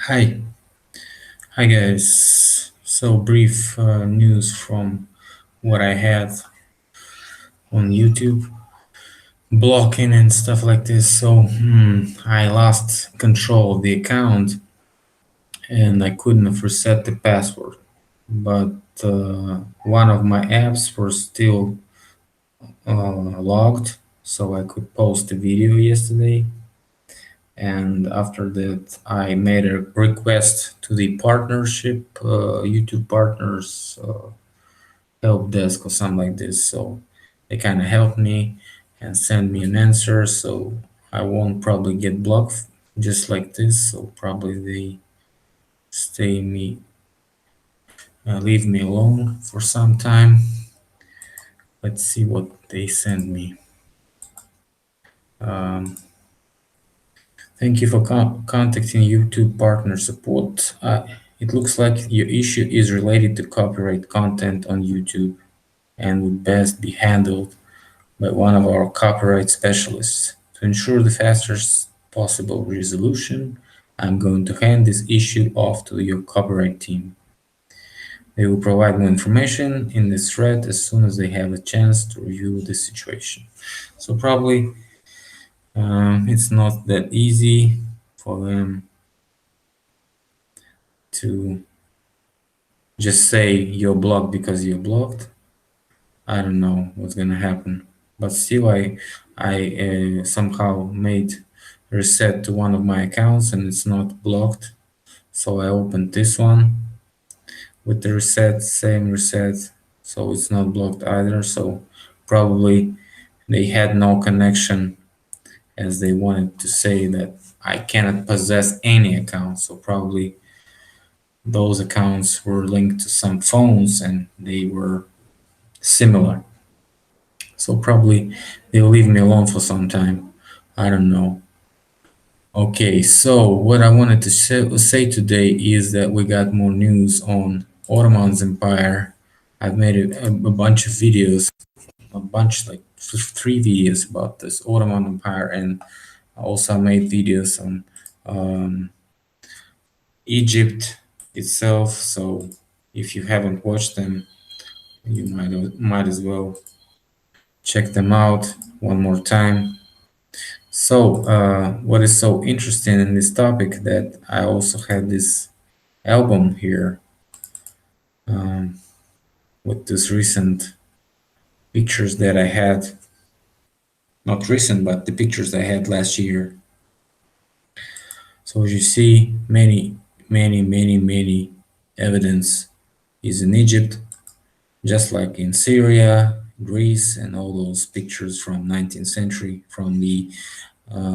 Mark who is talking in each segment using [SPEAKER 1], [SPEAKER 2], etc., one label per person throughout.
[SPEAKER 1] Hi, hi guys. So brief news from what I had on YouTube, blocking and stuff like this. So I lost control of the account and I couldn't have reset the password. But one of my apps were still logged, so I could post a video yesterday. And after that, I made a request to the partnership, YouTube partners. Help desk or something like this. So they kind of helped me and send me an answer. So I won't probably get blocked just like this. So probably they leave me alone for some time. Let's see what they send me. Um, Thank you for contacting YouTube partner support. It looks like your issue is related to copyright content on YouTube and would best be handled by one of our copyright specialists. To ensure the fastest possible resolution, I'm going to hand this issue off to your copyright team. They will provide more information in this thread as soon as they have a chance to review the situation. So probably it's not that easy for them to just say you're blocked because you're blocked. I don't know what's gonna happen, but still, I somehow made reset to one of my accounts and it's not blocked. So I opened this one with the reset, same reset, so it's not blocked either. So probably they had no connection as they wanted to say that I cannot possess any account. So probably those accounts were linked to some phones and they were similar. So probably they'll leave me alone for some time. I don't know. Okay, so what I wanted to say today is that we got more news on Ottoman Empire. I've made a bunch of videos, a bunch like three videos about this Ottoman Empire, and I also made videos on Egypt itself. So if you haven't watched them, you might as well check them out one more time. So, what is so interesting in this topic that I also had this album here with these recent pictures that I had, not recent, but the pictures I had last year. So as you see, many evidence is in Egypt, just like in Syria, Greece, and all those pictures from 19th century from the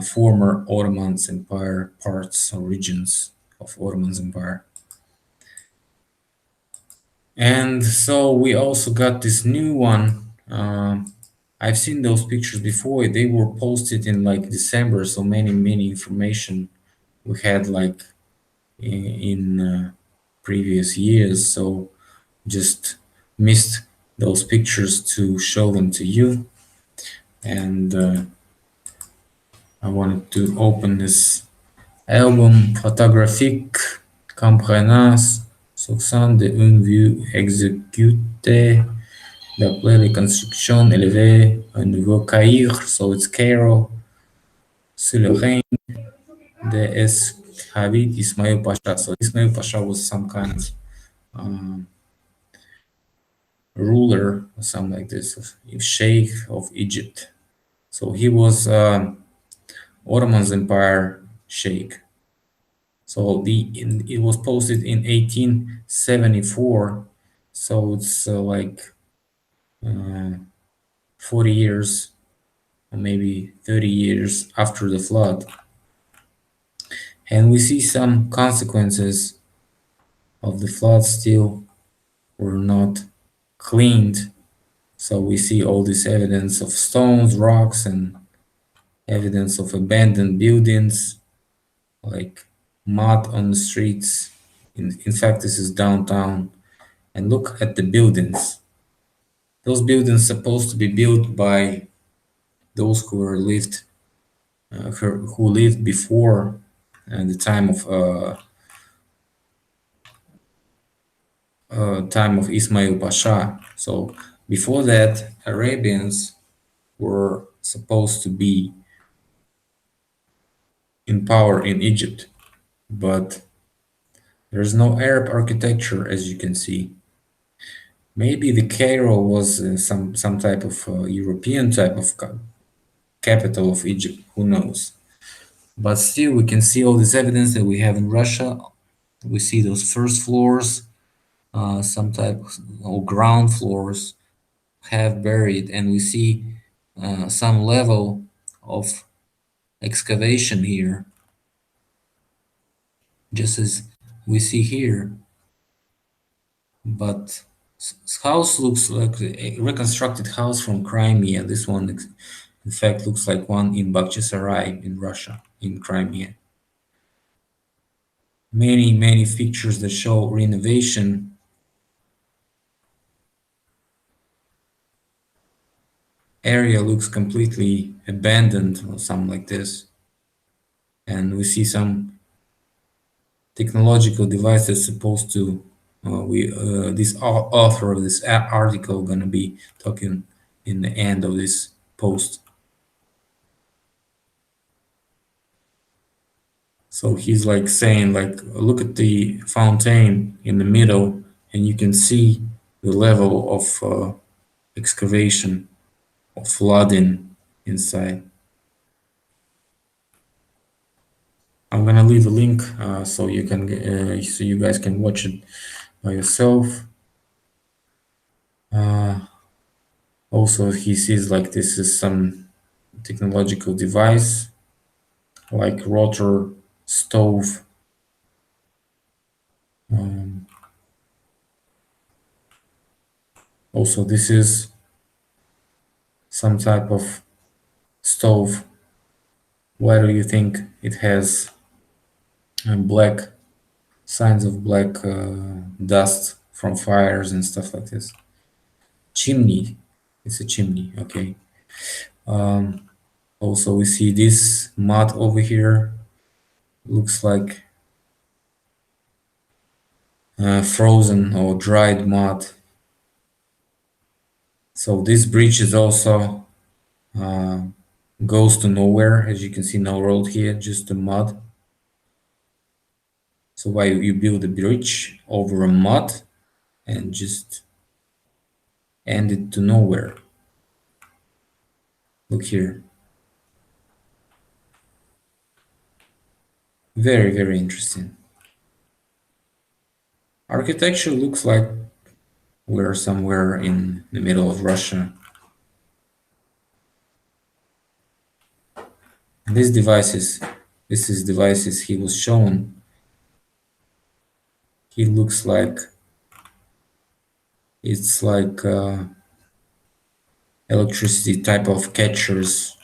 [SPEAKER 1] former Ottoman Empire parts or regions of Ottoman Empire. And so we also got this new one. I've seen those pictures before. They were posted in like December, so many information we had like in previous years. So just missed those pictures to show them to you. And I wanted to open this album photographique comprenant succès d'une vue exécutée d'après les constructions élevées au nouveau Caire, so it's Cairo, sous le règne de Khalid Ismail Pasha. So Ismail Pasha was some kind of ruler or something like this, Sheikh of Egypt. So he was Ottoman Empire Sheikh. So it was posted in 1874. So it's like 40 years or maybe 30 years after the flood. And we see some consequences of the flood still were not cleaned. So we see all this evidence of stones, rocks, and evidence of abandoned buildings, like mud on the streets. In fact, this is downtown. And look at the buildings. Those buildings supposed to be built by those who lived before the time of time of Ismail Pasha. So before that, Arabians were supposed to be in power in Egypt, but there's no Arab architecture, as you can see. Maybe the Cairo was some type of European type of capital of Egypt. Who knows? But still, we can see all this evidence that we have in Russia. We see those first floors, some type of ground floors have buried, and we see some level of excavation here, just as we see here. But house looks like a reconstructed house from Crimea. This one, in fact, looks like one in Bakhchisarai in Russia, in Crimea. Many features that show renovation. Area looks completely abandoned or something like this. And we see some technological device that's supposed to we this author of this article gonna be talking in the end of this post. So he's like saying like look at the fountain in the middle and you can see the level of excavation of flooding inside. I'm gonna leave a link so you can so you guys can watch it by yourself. Also, he sees like this is some technological device like rotor stove. Um, Also, this is some type of stove. Why do you think it has black signs of black dust from fires and stuff like this? Chimney. It's a chimney. Okay. Um, Also, we see this mud over here. Looks like frozen or dried mud. So this bridge is also goes to nowhere. As you can see, no road here, just the mud. So why you build a bridge over a mud and just end it to nowhere? Look here. Very interesting. Architecture looks like we're somewhere in the middle of Russia. These devices, this is devices he was shown. He looks like it's like electricity type of catchers,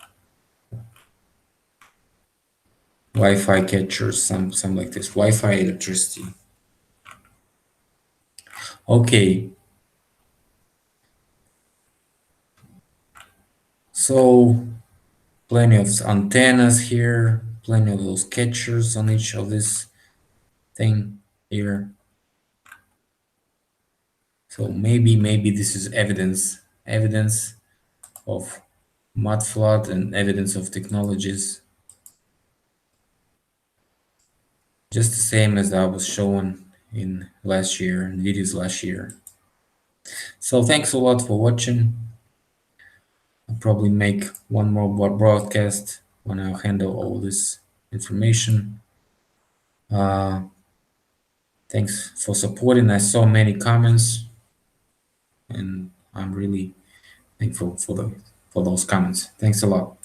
[SPEAKER 1] Wi-Fi catchers, some like this, Wi-Fi electricity. Okay, so plenty of antennas here, plenty of those catchers on each of this thing here. So maybe this is evidence of mud flood and evidence of technologies, just the same as I was showing in last year, in videos last year. So thanks a lot for watching. I'll probably make one more broadcast when I'll handle all this information. Thanks for supporting. I saw many comments, and I'm really thankful for those comments. Thanks a lot.